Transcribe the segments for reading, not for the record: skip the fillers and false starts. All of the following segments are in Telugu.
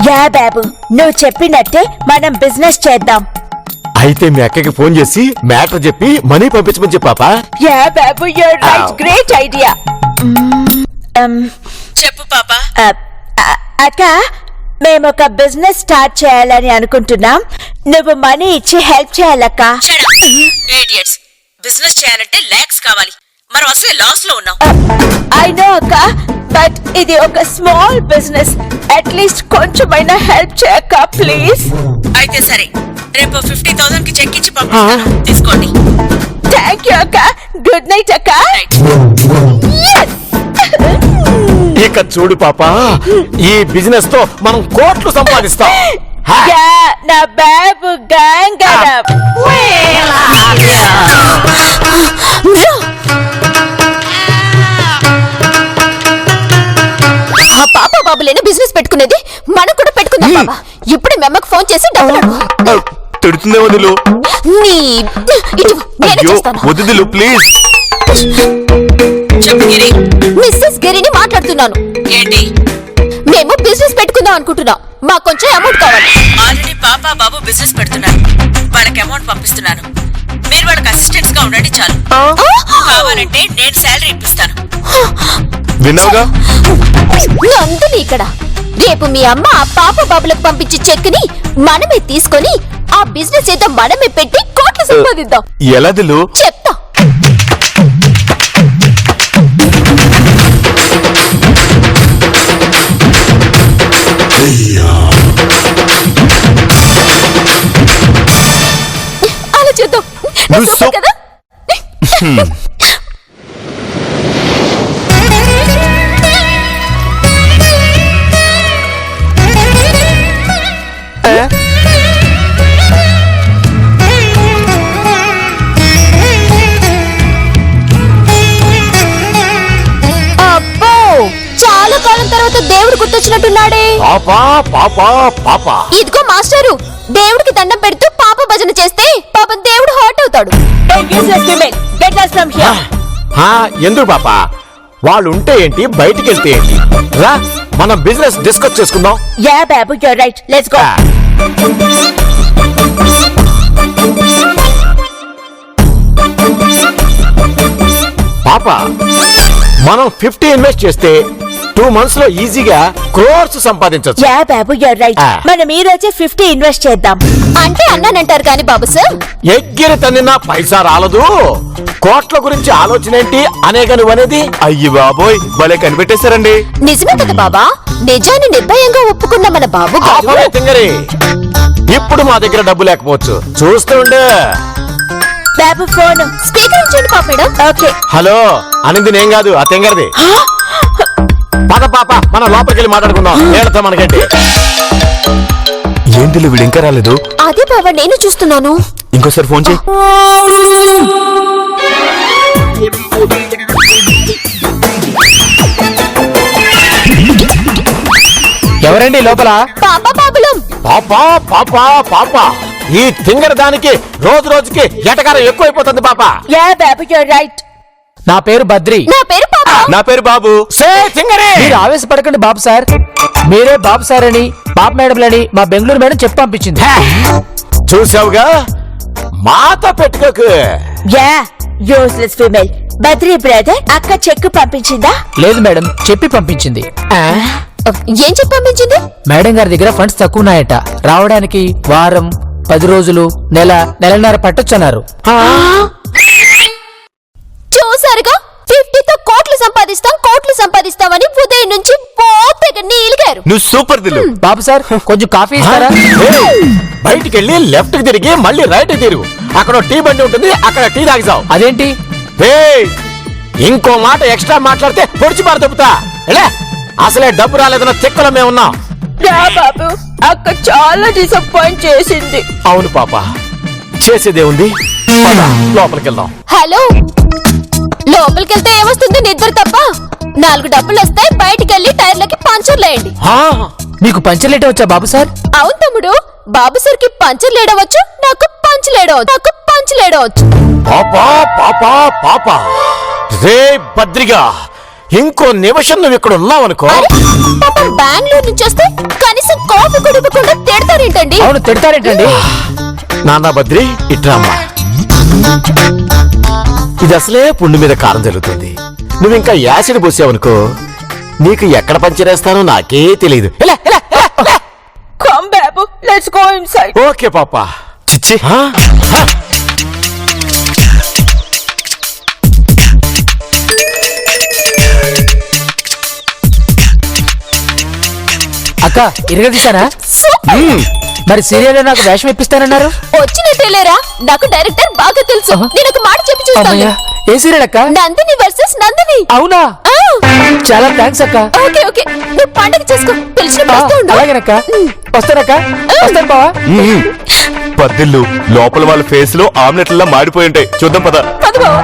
యా బాబు, నువ్వు చెప్పినట్టే మనం బిజినెస్ చేద్దాం. అయితే మీ అక్కకి ఫోన్ చేసి మ్యాటర్ చెప్పి మనీ పంపించమని చెప్పాపా. యా బాబు, యూర్ రైట్, గ్రేట్ ఐడియా. చెప్పు పాపా. అక్క, మేము ఒక బిజినెస్ స్టార్ట్ చేయాలని అనుకుంటున్నాం. నువ్వు మనీ ఇచ్చి హెల్ప్ చేయాలక్క. ఇడియట్స్, బిజినెస్ చేయాలంటే లాక్స్ కావాలి. మనం అసలే లాస్ లో ఉన్నాం. ఐ నో అక్క, బట్ ఇది ఒక స్మాల్ బిజినెస్. అట్లీస్ట్ కొంచెమైనా హెల్ప్ చేయక్క ప్లీజ్. అయితే సరే, రేపు 50,000 కి చెక్ ఇచ్చి పంపిస్తాను, తీసుకోండి. థ్యాంక్ యూ అక్క. గుడ్ నైట్ అక్క. ఇక చూడు పాపా, ఈ బిజినెస్ తో మనం కోట్లు సంపాదిస్తాం. నా బాబు గంగరం. ఆ పాప బాబులేని బిజినెస్ పెట్టుకునేది, మనం కూడా పెట్టుకుందాం బాబా. ఇప్పుడే మెమ్మకు ఫోన్ చేసి డబ్బులు తిడుతుందే వదిలు. వదిలు ప్లీజ్. మిస్సెస్ గిరిని మాట్లాడుతున్నాను. ఏంటి? మేము బిజినెస్ పెట్టుకుందాం అనుకుంటున్నాం. మాకు కొంచెం అమౌంట్ కావాలి. ఆల్రెడీ పాపా బాబు బిజినెస్ పెడుతున్నారు. వాళ్ళకి అమౌంట్ పంపిస్తున్నాను. మీరు వాళ్ళకి అసిస్టెంట్స్ గా ఉండండి చాలు. కావాలంటే నేను శాలరీ ఇప్పిస్తాను. విన్నావుగా నందిని ఇక్కడ. రేపు మీ అమ్మ ఆ పాప బాబులకు పంపించే చెక్ ని మనమే తీసుకొని ఆ బిజినెస్ ఏదో మనమే పెట్టి కోట్లు సంపాదిద్దాం. ఎలా దిలు? చెప్తా. అలా చేద్దాం కదా. అబ్బో, చాలా కాలం తర్వాత దేవుడు గుర్తొచ్చినట్టున్నాడే. పాపా పాపా పాపా. ఇదిగో మాస్టరు, దేవుడికి దండం పెడుతూ పాప భజన చేస్తే పాపం దేవుడు హర్ట్ అవుతాడు. ఎందుకు పాపా? వాళ్ళు ఉంటే ఏంటి, బయటికి వెళ్తే ఏంటి? రా, మనం బిజినెస్ డిస్కస్ చేసుకుందాం. యా బాబు, యూర్ రైట్, లెట్స్ గో. పాపా, మనం 50 ఇన్వెస్ట్ చేస్తే 2 months లో ఈజీగా క్రోర్స్ సంపాదించొచ్చు. యా బాబు, యూర్ రైట్. మనం ఈ రోజే 50 ఇన్వెస్ట్ చేద్దాం. అంటే అన్నానంటారు కానీ బాబు సార్, ఎగ్గిరి తన్నినా పైసా రాలదు. కోట్ల గురించి ఆలోచన ఏంటి అనేగా నువ్వనేది? అయ్యి బాబోయ్, భలే కనిపెట్టేశారండి. నిజమే కదా బాబా. నిజాన్ని నిర్భయంగా ఒప్పుకున్న మన బాబు గారు. ఆపరే తింగరి, ఇప్పుడు మా దగ్గర డబ్బు లేకపోవచ్చు, చూస్తూ ఉండే. బాబు ఫోన్ స్పీకర్ ఇచ్చేయండి పాప మేడం. ఓకే. హలో అనింది నేను కాదు, ఆ తింగరిది. పద పాప, మనం లోపలికి వెళ్ళి మాట్లాడుకుందాం. ఏడతా మనకంటే. ఏంటి వీడు ఇంకా రాలేదు? అదే బాబా నేను చూస్తున్నాను. ఇంకోసారి ఫోన్ చేయి. ఎవరండి లోపల? పాప బాబులం. పాపా పాపా పాపా, ఈ తింగర దానికి రోజు రోజుకి ఎటకారం ఎక్కువైపోతుంది పాపా. యా బాబు, యూర్ రైట్. నా పేరు బద్రి. నా పేరు పాప. నా పేరు బాబు. సే తింగరే, మీరు ఆవేశపడకండి బాబు సార్. మీరే బాబు సార్ అని పాప మేడంలని మా బెంగళూరు మేడం చెప్పి పంపించింది. చూసావుగా, మాతో పెట్టుకోకు. Yeah, useless female. Badri brother, అక్క చెక్కు పంపించిందా? లేదు మేడం, చెప్పి పంపించింది. ఏం చెప్పి పంపించింది? మేడం గారి దగ్గర ఫండ్స్ తక్కువ ఉన్నాయట. రావడానికి వారం, 10 రోజులు, నెలన్నర పట్టొచ్చన్నారు. చూసారుగా, 50తో కోట్లు సంపాదిస్తామని ఉదయం నుంచి పోతగా నీలిగారు. నువ్వు సూపర్ దిలు. బాబు సార్, కొంచెం కాఫీ ఇస్తారా? బయటికి వెళ్ళి లెఫ్ట్ కి తిరిగి మళ్ళీ రైట్ కి తిరుగు. అక్కడ టీ బండి ఉంటుంది, అక్కడ టీ తాగిసావు. అదేంటి? ఇంకో మాట ఎక్స్ట్రా మాట్లాడితే పొడిచి పార దొబ్బుతా. అసలే డబ్బు రాలేదన్న తిక్కలో మేమున్నాం. రా బాబు, అక్క చాలా డిసప్పాయింట్ చేసింది. అవును పాప, చేసేదే ఉంది. లోపలికి వెళ్దాం. హలో, లోపలికెళ్తే ఏమొస్తుంది? నిద్ర తప్ప. 4 డబ్బులు వస్తాయి. బయటికి వెళ్ళి టైర్లకి పంచర్ లేయండి. మీకు పంచర్ లేట వచ్చా బాబు సార్? అవును తమ్ముడు, బాబు సార్ కి పంచర్ లేడవచ్చు, నాకు పంచ్ లేడవచ్చు. పాపా పాపా పాపా, రే బద్రిగా, ఇంకో నిమిషం నువ్వు ఇక్కడ ఉన్నావనుకో అరే, పాపం బెంగళూరు నుంచి వస్తే కనీసం కాఫీ కూడా ఇవ్వకుండా తిడతారేంటండి? అవును తిడతారేంటండి? నాన్న బద్రి ఇట్రామ్మా. ఇది అసలే పుండు మీద కారం జరుగుతుంది. నువ్వు ఇంకా యాసిడ్ పోసావనుకో నీకు ఎక్కడ పంచరేస్తానో నాకే తెలియదు. Come, babu. Let's go inside. Okay పాపా. చిచ్చి అక్క ఇరగదీశానా? మరి సీరియల్ నాకు వేషం ఇప్పిస్తానన్నారు. వచ్చినట్టే లేరా? నాకు డైరెక్టర్ బాగా తెలుసు. నేను ఒక మాట చెప్పి చూస్తాను. అమ్మయ్య, ఏ సీరియల్ అక్క? నందిని వర్సెస్ నందిని. అవునా? ఆ, చాలా థ్యాంక్స్ అక్క. ఓకే ఓకే, నువ్వు పండగ చేసుకో. పిలిచినప్పుడు వస్తూ ఉండు. అలాగేనక్క. వస్తానక్క. వస్తాను బావా. పద్దిల్లు లోపల వాళ్ళ ఫేస్ లో ఆమ్లెట్లా మాడిపోయి ఉంటాయి. చూద్దాం పద. పద బావ.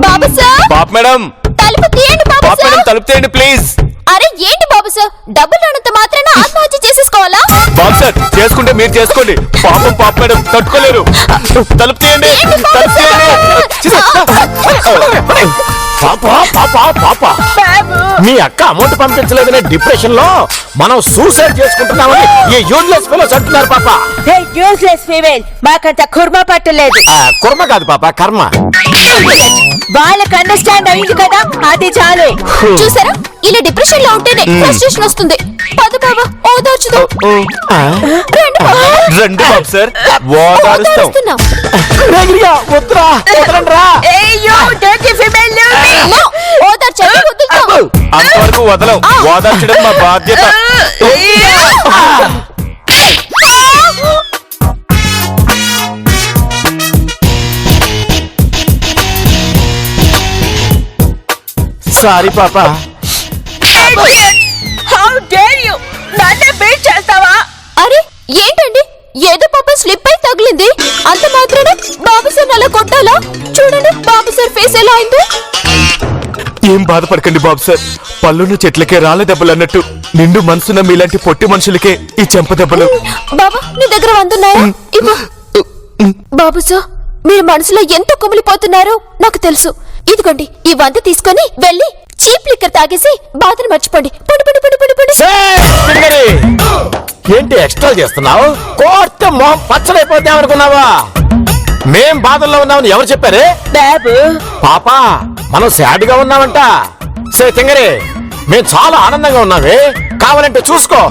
బాబు సార్, పాప్ మేడం, తలుపు తీయండి బాబు పాప్ మేడం సార్. తలుపు తీయండి ప్లీజ్. అరే ఏంటి బాబు సార్, డబ్బులు రానంత మాత్రాన ఆత్మహత్య చేసేసుకోవాలా? బాబు సార్ చేసుకుంటే మీరు చేసుకోండి. పాపం పాప్ మేడం తట్టుకోలేరు. తలుపు తీయండి, తలుపు తీయండి. పాపా పాపా పాపా మీ అక్క అమౌంట్ పంపించలేదనే డిప్రెషన్ లో మనం సూసైడ్ చేసుకుంటున్నామని ఈ యూజ్లెస్ ఫెలోస్ అంటున్నారు పాపా. Hey, useless female. మాకంత కుర్మ పట్టలేదు. కుర్మ కాదు పాపా, కర్మ. వాళ్ళకి అండర్స్టాండ్ అయింది కదా, అది చాలు. చూసారా, ఇలా డిప్రెషన్ లో ఉంటేనే ఫ్రస్ట్రేషన్ వస్తుంది. పద బాబా, ఓదార్చుదాం. రండి బాబా. రండి బాబు సార్, ఓదారుస్తాం. ఓదారుస్తున్నాం. వద్దురా, వదలండ్రా. Hey, you dirty female, leave me. అమ్మో, ఓదార్చండి, వదులుతాం. అంతవరకు వదలం. ఓదార్చడం మా బాధ్యత. సారీ పాపా. Idiot. How dare you? నన్నే బీట్ చేస్తావా? అరే ఏంటండి, ఏదో పాపం స్లిప్ అయి తగిలింది. అంత మాత్రాన బాబు సార్ అలా కొట్టాలా? చూడండి బాబు సార్ ఫేస్ ఎలా అయిందో. ఏం బాధపడకండి బాబు సార్, పళ్ళున్న చెట్లకే రాళ్ళ దెబ్బలు అన్నట్టు నిండు మనసున్న మీలాంటి పొట్టి మనుషులకే ఈ చెంప దెబ్బలు. బాబా నీ దగ్గర వందున్నాయా? ఇవ్వు. బాబు సార్, మీరు మనసులో ఎంత కుమిలిపోతున్నారో నాకు తెలుసు. ఇదిగోండి, ఈ 100 తీసుకొని వెళ్ళి చీప్ లిక్కర్ తాగేసి బాధను మర్చిపోండి. పొడి పొడి పొడి పొడి పొడి. సింగరి, ఏంటి ఎక్స్ట్రా చేస్తున్నావు? కోర్టు మొహం పచ్చడైపోద్దాం అనుకున్నావా? మేం బాధల్లో ఉన్నామని ఎవరు చెప్పారే? బాబు, పాపా మనం సాడ్ గా ఉన్నామంట. సే తింగరి, మేము చాలా ఆనందంగా ఉన్నామే, కావాలంటే చూసుకో.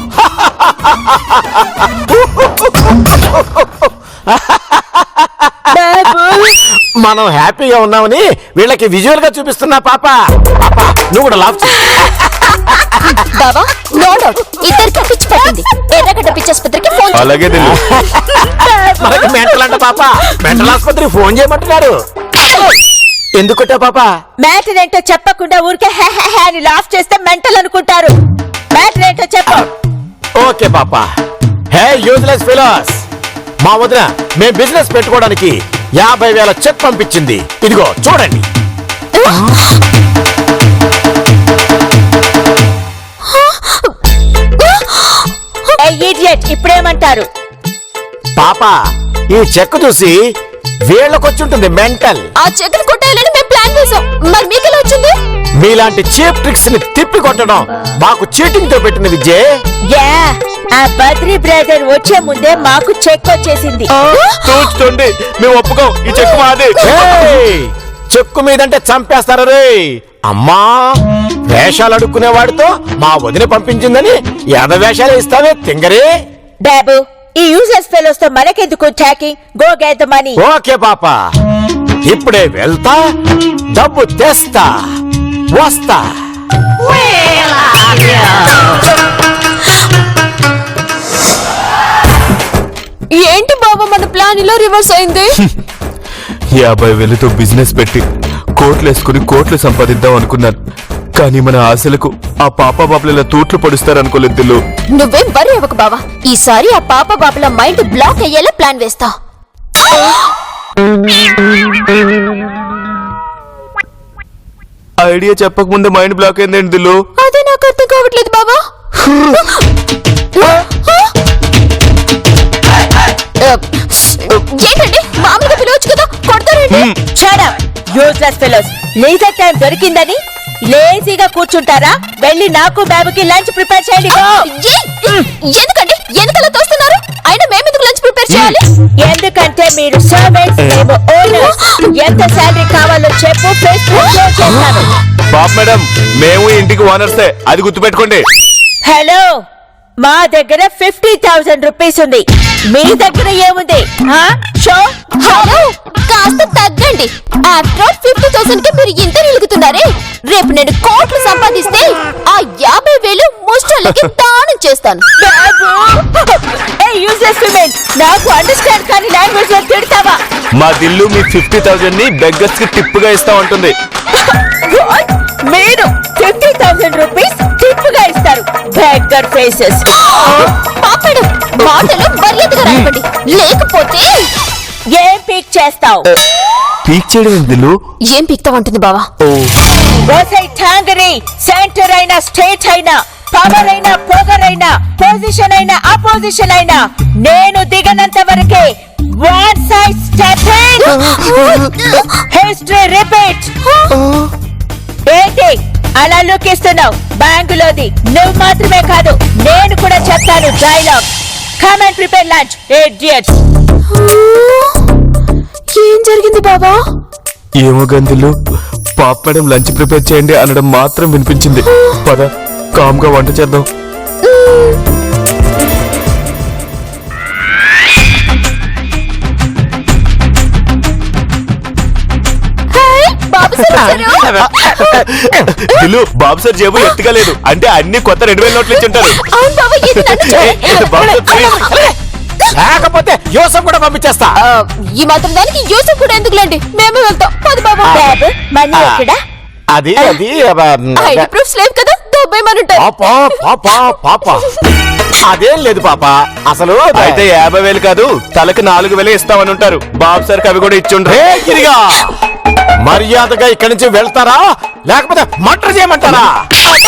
బాబు. మనం హ్యాపీగా ఉన్నామని వీళ్ళకి విజువల్ గా చూపిస్తున్నా పాపా. పాపా నువ్వు కూడా లాఫ్ చేయి. బాబా నో డౌట్ ఇద్దరికి పిచ్చి పట్టింది. ఎర్రగడ్డ పిచ్చి ఆసుపత్రికి ఫోన్ చేయి. అలాగే దిల్లు. మనకి మెంటల్ అంట పాపా. మెంటల్ ఆసుపత్రికి ఫోన్ చేయమంటున్నారు. ఎందుకుంటా పాపా? మ్యాటర్ ఏంటో చెప్పకుండా ఊరికే హే హే హే అని లాఫ్ చేస్తే మెంటల్ అనుకుంటారు. మ్యాటర్ ఏంటో చెప్పు. ఓకే పాపా. హే యూజ్లెస్ ఫెలోస్, మా వదిన మేం బిజినెస్ పెట్టుకోవడానికి 50,000 చెక్ పంపించింది. ఇదిగో చూడండి. ఇడియట్, ఇప్పుడేమంటారు? పాపా ఈ చెక్ చూసి వీళ్ళకొచ్చుంటుంది మెంటల్. ఆ చెక్కులు కొట్టేయాలని మేము ప్లాన్ చేసాం. మరి మీకు ఎలా వచ్చింది? మీలాంటి చీప్ ట్రిక్స్ ని తిప్పి కొట్టడం మాకు చీటింగ్ తో పెట్టిన విద్యే. యా, ఆ బద్రీ బ్రదర్ వచ్చే ముందే మాకు చెక్ వచ్చేసింది. చూడండి, మేము ఒప్పుకోం. ఈ చెక్కు మాది. ఏయ్, చెక్కు మీదంటే చంపేస్తారు రే. అమ్మా, వేషాలు అడుక్కునే వాడితో మా వదిన పంపించిందని వేషాలు ఇస్తావే తింగరే. బాబు, ఈ యూజర్స్ ఫెలోస్ తో మనకెందుకు talking? Go get the money. Okay పాపా, ఇప్పుడే వెళ్తా, డబ్బు తెస్తా, వస్తా. ఏంటి బాబా మన ప్లాన్ ఇలా రివర్స్ అయింది? 50,000తో బిజినెస్ పెట్టి కోట్లేసుకుని కోట్లు సంపాదిద్దాం అనుకున్నాను. కానీ మన ఆశలకు ఆ పాప బాబుల తూట్లు పడుస్తారనుకోలేదు దిల్లు. నువ్వేం వరి అవ్వకు బావా. ఈసారి ఆ పాప బాబుల మైండ్ బ్లాక్ అయ్యేలా ప్లాన్ వేస్తా. ఐడియా చెప్పక ముందే మైండ్ బ్లాక్ అయిందండి దిల్లు. అదే నాకు అర్థం కావట్లేదు బావా. ఏంటండి, మామూలుగా పిలవచ్చు కదా, కొడతారండి. Shut up. Useless fellows. Leisure time దొరికిందని లేజీగా కూర్చుంటారా? వెళ్ళి నాకు బాబుకి లంచ్ ప్రిపేర్ చేయండి. Go. ఎందుకండి ఎందుకలా తోస్తున్నారు? అయినా మేమెందుకు లంచ్ ప్రిపేర్ చేయాలి? ఎందుకంటే మీరు సర్వెంట్స్, మేము ఓనర్స్. ఎంత శాలరీ కావాలో చెప్పు, ఫేస్బుక్ లో చేస్తాను. పాప మేడం, మేము ఇంటికి ఓనర్సే, అది గుర్తుపెట్టుకోండి. హలో, మా దగ్గర 50,000 రూపీస్ ఉంది. మీ దగ్గర ఏముంది? షో హలో, కాస్త తగ్గండి. ఆఫ్టర్ ఆల్ 50,000 కి మీరు ఇంత నిలుగుతున్నారే. రేపు నేను కోట్లు సంపాదిస్తే ఆ 50,000 ముష్టాలకి దానం చేస్తాను. నాకు అండర్స్టాండ్ కానీ లాంగ్వేజ్ లో తిడతావా? మా దిల్లు మీ 50,000 ని బెగ్గర్స్ కి టిప్ గా ఇస్తామంటుంది. మీరు 50,000 రూపీస్ టిప్ గా ఇస్తారు? Beggar faces. పాపడు మాటలు మర్యాదగా రాకండి, లేకపోతే ఏం పీక్ చేస్తావు? పీక్ చేయడం ఏంటి దిల్లు? ఏం పీక్తావంటుంది బావా? ఓసై టాంగరీ, సెంటర్ అయినా స్టేట్ అయినా, పవర్ అయినా పొగర్ అయినా, పొజిషన్ అయినా అపోజిషన్ అయినా, నేను దిగనంత వరకే one side step in, history repeat. ఏంటి అలా లుక్ ఇస్తున్నావు? బ్యాంకులోది నువ్వు మాత్రమే కాదు, నేను కూడా చెప్తాను dialogue. Come and prepare lunch idiots. ఏం జరిగింది బావా? ఏమో గందిల్లు, పాప మేడం లంచ్ ప్రిపేర్ చేయండి అనడం మాత్రం వినిపించింది. పద కామ్ గా వంట చేద్దాం. దిల్లు, బాబు సార్ జేబు ఎత్తుగా లేదు అంటే అన్ని కొత్త 2,000 నోట్లు ఇచ్చి ఉంటారు. అవును బావా, ఇది నన్ను చూడు. లేకపోతే యోసఫ్ కూడా పంపించేస్తా. ఈ మాత్రం దానికి యూసఫ్ కూడా ఎందుకులేండి, మేమే వెళ్తాం. పది బాబు. బాబు మనీ ఎక్కడ? అది ఐడి ప్రూఫ్స్ లేవు కదా, దొబ్బేయమనుంటారు. పాప అదేం లేదు పాప. అసలు అయితే 50,000 కాదు, తలకు 4,000 ఇస్తామని ఉంటారు. బాబు సార్కి అవి కూడా ఇచ్చుండ్రు. గిరిగా మర్యాదగా ఇక్కడి నుంచి వెళ్తారా లేకపోతే మటర్ చేయమంటారా?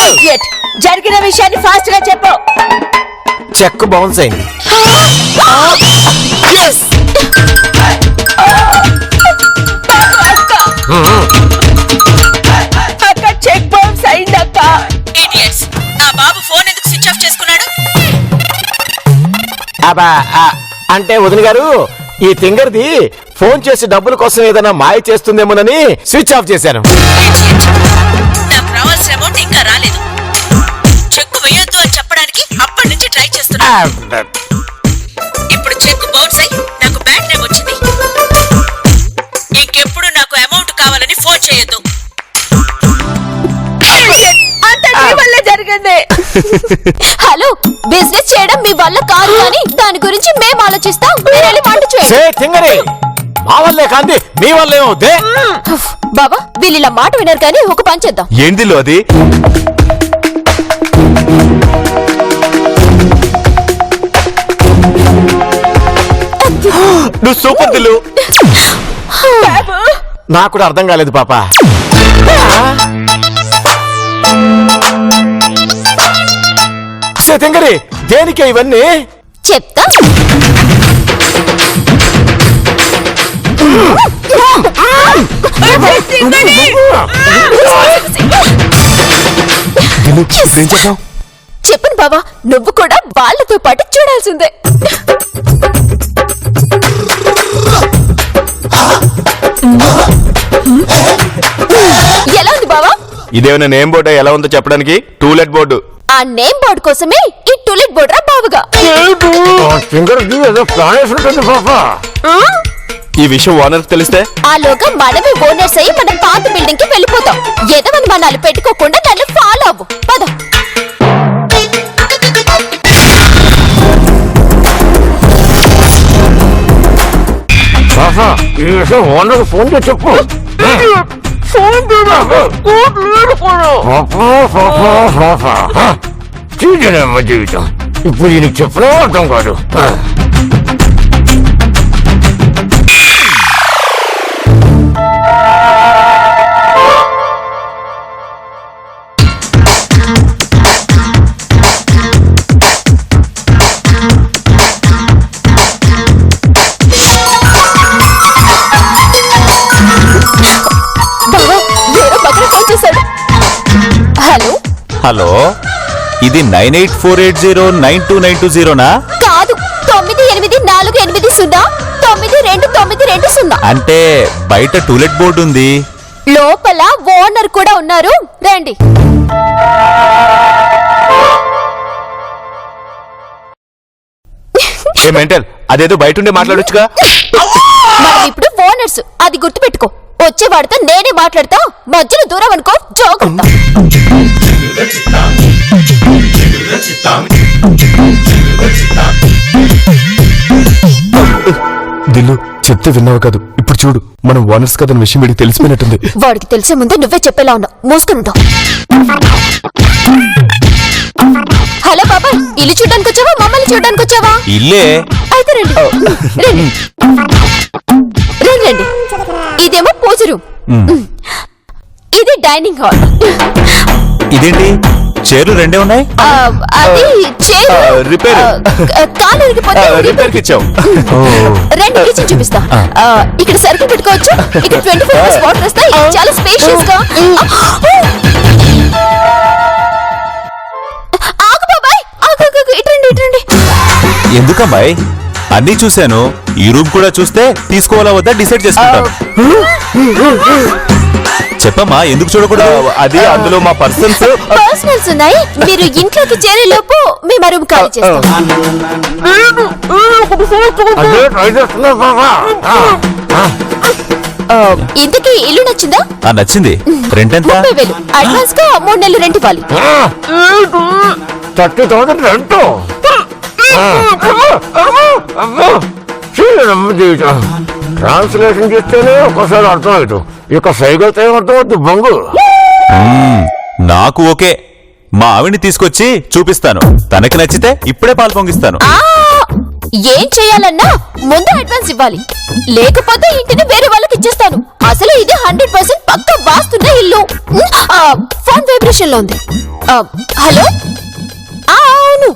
Idiot. జరిగిన విషయాన్ని ఫాస్ట్ గా చెప్పు. చెక్ బౌన్స్ అయింది. అక్క చెక్ బౌన్స్ అయిందక్క. Idiots. నా బాబు ఫోన్ ఎందుకు స్విచ్ ఆఫ్ చేసుకున్నాడు? అబ్బా అంటే వదిన గారు, ఈ తింగర్ది ఫోన్ చేసి డబ్బుల కోసం ఏదైనా మాయ చేస్తుందేమోనని స్విచ్ ఆఫ్ చేశాను. నాకు రావాల్సిన అమౌంట్ ఇంకా రాలేదు. చెక్ వేయొద్దు అని చెప్పడానికి అప్పటి నుంచి ట్రై చేస్తున్నా. ఇప్పుడు చెక్ బౌన్స్ అయి నాకు బ్యాడ్ నేమ్ వచ్చింది. ఇంకెప్పుడు నాకు అమౌంట్ కావాలని ఫోన్ చేయొద్దు. అంత నీ వల్ల జరిగింది. హలో, బిజినెస్ చేయడం మీ వల్ల కాదు కానీ దాని గురించి మేము ఆలోచిస్తాం. మీరు వెళ్ళి వంట చేయండి. తింగరి మా వల్లే కాంతి, మీ వల్లే అవుతే. బాబా, వీళ్ళు ఇలా మాట వినరు కానీ ఒక పని చేద్దాం. ఏందిలో అది? నువ్వు సూపర్ దిల్లు. నాకు కూడా అర్థం కాలేదు పాప. తింగరి దేనికే ఇవన్నీ? చెప్తా. చెప్పను బావా, నువ్వు కూడా వాళ్ళతో పాటు చూడాల్సిందే. ఎలా ఉంది బావా? ఇదేమైనా నేమ్ బోర్డు ఎలా ఉందో చెప్పడానికి? To let board. ఆ నేమ్ బోర్డు కోసమే ఈ టూలెట్ బోర్డు రా బావుగా. ఈ విషయం ఓనర్ తెలిస్తే ఆలోగా మనమే ఓనర్స్ అయ్యి మన పాత బిల్డింగ్ కి వెళ్ళిపోతాం. ఎదవని మనాలు పెట్టుకోకుండా నన్ను ఫాలో అవ్వు. పద. ఈ విషయం ఓనర్ ఫోన్ చేసి చెప్పు. జీవితం ఇప్పుడు ఈయనకి చెప్పినా అర్థం కాదు. హలో, ఇది 9848092920నా? కాదు, 9848092920. అంటే బయట టూలెట్ బోర్డు ఉంది. లోపల ఓనర్ కూడా ఉన్నారు, రండి. ఏ మెంటల్, అదేదో బయట ఉండే మాట్లాడొచ్చుగా. మనం ఇప్పుడు ఓనర్స్, అది గుర్తుపెట్టుకో. వచ్చేవాడితో నేనే మాట్లాడతా, మధ్యలో దూరం అనుకో, జోకుంటా. దిల్లు, చెప్తే విన్నావు కాదు. ఇప్పుడు చూడు, మనం ఓనర్స్ కదన్న విషయం వీడికి తెలిసిపోయినట్టుంది. వాడికి తెలిసే ముందే నువ్వే చెప్పేలా ఉన్నావు, మూసుకుని ఉంటావు. హలో బాబాయ్, ఇల్లు చూడడానికి వచ్చావా, మమ్మల్ని చూడడానికి వచ్చావా? ఇల్లే. అయితే రండి రండి రండి రండి. ఇదేమో పూజ రూమ్, ఇది డైనింగ్ హాల్. ఇదేంటి చైర్లు రెండే ఉన్నాయి? అది చైర్ రిపేర్. కాలు ఇరిగిపోతే రిపేర్కి ఇచ్చాం. రెండు కిచెన్ చూపిస్తా. ఇక్కడ సరుకులు పెట్టుకోవచ్చు, ఇక్కడ 24 hours వాటర్ వస్తాయి, చాలా స్పేషియస్ గా. ఆగు బాబాయ్, ఆగు, ఇట్రండి ఇట్రండి. ఎందుకమ్మాయి? అన్నీ చూశాను, ఈ రూమ్ కూడా చూస్తే తీసుకోవాలా వద్దా డిసైడ్ చేసుకుంటాను. చెప్పమ్మా, ఎందుకు చూడకూడదు? అది అందులో మా పర్సన్స్ పర్సనల్స్ ఉన్నాయి. మీరు ఇంట్లోకి చేరే లోపు మేము రూమ్ ఖాళీ చేస్తాం. ఇంతకీ ఇల్లు నచ్చిందా? నచ్చింది. రెంట్ ఎంత? 30,000 అడ్వాన్స్ గా 3 నెలలు రెంట్ ఇవ్వాలి. 30,000 రెంట్. ట్రాన్స్లేషన్ చేస్తేనే ఒక్కసారి అర్థం అవుతాం, ఇక సైకిల్తో ఏమర్థం అవుతుంది బొంగు. నాకు ఓకే. మా ఆవిడ్ని తీసుకొచ్చి చూపిస్తాను, తనకి నచ్చితే ఇప్పుడే పాలు పొంగిస్తాను. ఏం చేయాలన్నా ముందు అడ్వాన్స్ ఇవ్వాలి, లేకపోతే ఇంటిని వేరే వాళ్ళకి ఇచ్చేస్తాను. అసలు ఇది 100% పక్క వాస్తున్న ఇల్లు. ఫోన్ వైబ్రేషన్ లో ఉంది. హలో, అవును,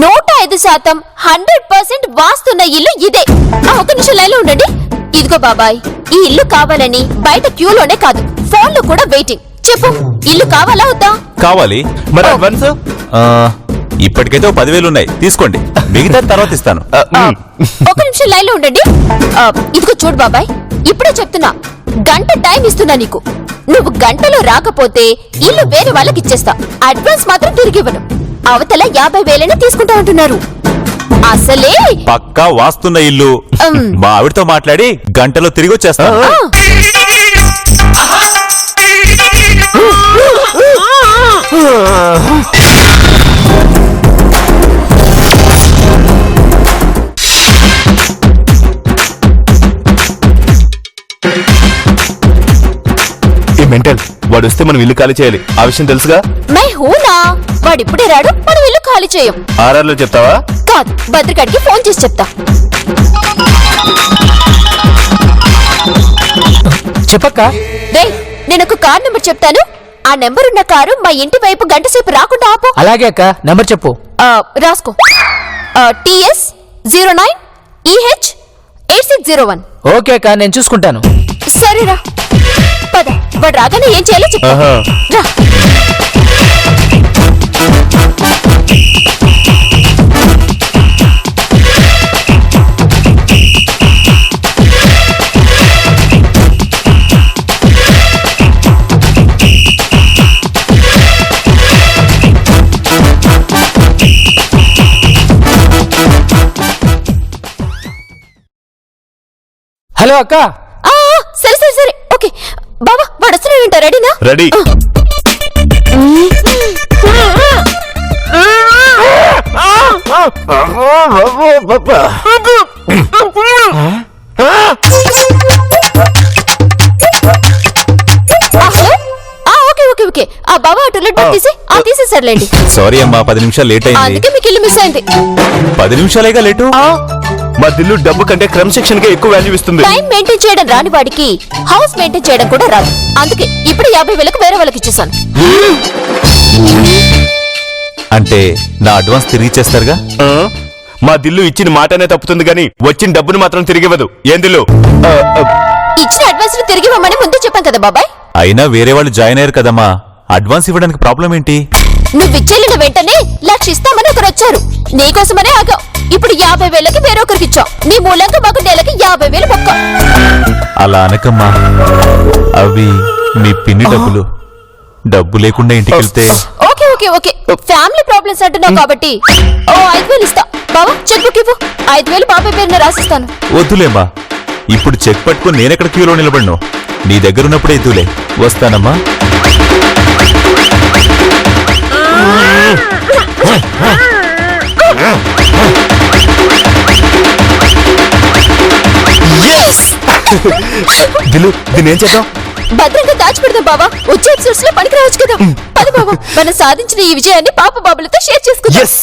105% 100% వాస్తున్న ఇల్లు ఇదే. ఒక నిమిషం లైన్లో ఉండండి. ఇదిగో బాబాయ్, ఈ ఇల్లు కావాలని బయట క్యూలోనే కాదు, ఫోన్ లో కూడా వెయిటింగ్. చెప్పు, ఇల్లు కావాలా వద్దా? కావాలి. మరి అడ్వాన్స్? ఇప్పటికైతే 10,000 ఉన్నాయి, తీసుకోండి, మిగతా తర్వాత ఇస్తాను. ఒక నిమిషం లైన్ లో ఉండండి. ఇదిగో చూడు బాబాయ్, ఇప్పుడే చెప్తున్నా, గంట టైం ఇస్తున్నా నీకు. నువ్వు గంటలో రాకపోతే ఇల్లు వేరే వాళ్ళకి ఇచ్చేస్తా, అడ్వాన్స్ మాత్రం తిరిగి ఇవ్వను. అవతల 50,000 తీసుకుంటా అంటున్నారు. అసలే పక్కా వాస్తున్న ఇల్లు. మా ఆవిడతో మాట్లాడి గంటలో తిరిగి వచ్చేస్తాను. ఈ మెంటల్, వాడు వస్తే మనం ఇల్లు ఖాళీ చేయాలి, ఆ విషయం తెలుసుగా. మై హూనా, వాడు ఇప్పుడే రాడు, మనం ఇల్లు ఖాళీ చేయం. ఆర్ఆర్లో చెప్తావా? కాదు, భద్రకాడికి ఫోన్ చేసి చెప్తా. చెప్పక్క. రే, నేను ఒక కార్ నెంబర్ చెప్తాను, ఆ నెంబర్ ఉన్న కారు మా ఇంటి వైపు గంట సేపు రాకుండా ఆపు. అలాగే అక్క, నెంబర్ చెప్పు. రాసుకో, TS 09EH 8601. ఓకే అక్క, నేను చూసుకుంటాను. సరేరా, పద. వాడు రాగానే ఏం చేయాలో చెప్తా. రా. హలో అక్క. సరే సరే సరే, ఓకే. బావా, వాడు వస్తున్నాడంట, రెడీనా? రెడీ. Okay okay okay. ఆ బావా టూలెట్ బ్యాగ్ తీసేసారులేండి. సారీ అమ్మా, 10 నిమిషాలు లేట్ అయింది. అందుకే మీకు ఇల్లు మిస్ అయింది. 10 నిమిషాలేగా లేటు. మా దిల్లు డబ్బు కంటే క్రమశిక్షణ కే ఎక్కువ వాల్యూ ఇస్తుంది. టైం మెయింటైన్ చేయడం రాని వాడికి హౌస్ మెయింటైన్ చేయడం కూడా రాదు. అందుకే ఇప్పుడు 50,000 వేరే వాళ్ళకి ఇచ్చేసాను. అంటే నా అడ్వాన్స్ తిరిగి ఇచ్చేస్తారుగా? మా దిల్లు ఇచ్చిన మాటనే తప్పుతుంది గాని వచ్చిన డబ్బును మాత్రం తిరిగి ఇవ్వదు. ఏం దిల్లు? ఇచ్చిన అడ్వాన్స్ ను తిరిగి ఇవ్వమని ముందే చెప్పాం కదా బాబాయ్. అయినా వేరే వాళ్ళు జాయిన్ అయ్యారు కదమ్మా, అడ్వాన్స్ ఇవ్వడానికి ప్రాబ్లం ఏంటి? నువ్వు ఇచ్చేళ్ళిన వెంటనే 1,00,000 ఇస్తామని ఒకరు వచ్చారు. నీకోసమనే ఆగాం. ఇప్పుడు 50,000కి వేరొకరికి ఇచ్చాం. నీ మూలంగా మాకు నెలకి 50,000 పక్క. అలా అనకమ్మా, అవి మీ పిన్ని డబ్బులు. డబ్బు లేకుండా ఇంటికి వెళ్తే okay okay okay family problems అంటున్నావు కాబట్టి 5,000 ఇస్తా. బావా చెక్ బుక్ ఇవ్వు. 5,000 బాబాయ్ పేరున రాసిస్తాను. వద్దులేమ్మా, ఇప్పుడు చెక్ పట్టుకుని నేనెక్కడ క్యూలో నిలబడను. నీ దగ్గర ఉన్నప్పుడే ఇద్దులే. వస్తానమ్మా. దిలు దీన్ని ఏం చేద్దాం? భద్రంగా దాచిపెడదాం బావా. వచ్చే ఎపిసోడ్స్ లో పనికి రావచ్చు కదా. పది బావా, మనం సాధించిన ఈ విజయాన్ని పాప బాబులతో షేర్ చేసుకుందాం. Yes.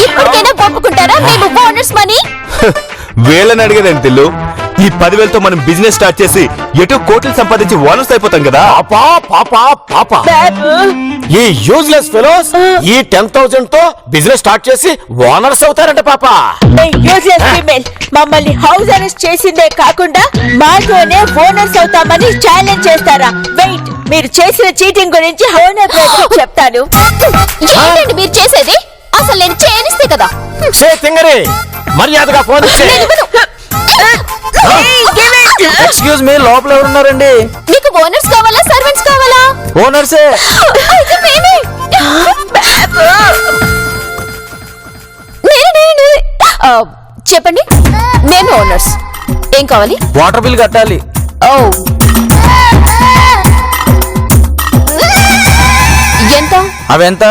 ఇప్పటికైనా ఒప్పుకుంటారా మేము ఓనర్స్ మనీ? వేళ్ళని అడిగేదేం దిల్లు. ఈ 10,000తో మనం బిజినెస్ స్టార్ట్ చేసి ఎటు కోట్లు సంపాదించి ఓనర్స్ అయిపోతాం కదా. పాపా పాపా పాపా, బాబు ఈ యూజ్లెస్ ఫెలోస్ ఈ 10,000 తో బిజినెస్ స్టార్ట్ చేసి ఓనర్స్ అవుతారంట పాపా. యూజ్లెస్ ఫీమేల్ మమ్మల్ని హౌస్ అరెస్ట్ చేసిందే కాకుండా మాతోనే ఓనర్స్ అవుతామని ఛాలెంజ్ చేస్తారా? వెయిట్, మీరు చేసిన చీటింగ్ గురించి ఓనర్ చెప్తాను. ఏంటండి మీరు చేసేది? అసలు నేను చేయనిస్తే కదా. సే తింగరి, మర్యాదగా ఫోన్ ఇచ్చే. నేను ఇవ్వను. ఎక్స్క్యూజ్ మీ, లోపల ఎవరున్నారండి? మీకు ఓనర్స్ కావాలా సర్వెంట్స్ కావాలా? ఓనర్సే. అయితే మేమే. నేనే. చెప్పండి. మేమే ఓనర్స్. ఏం కావాలి? వాటర్ బిల్ కట్టాలి. ఓ ఎంత? అవెంత?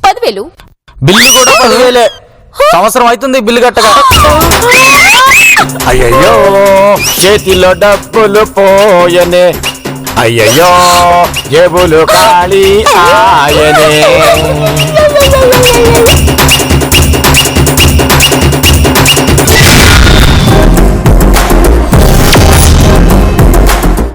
10,000. బిల్లు కూడా 10,000. సంవత్సరం అవుతుంది బిల్లు కట్టగా. అయ్యయ్యో చేతిలో డబ్బులు పోయనే, అయ్యయ్యో జేబులు ఖాళీ ఆయనే.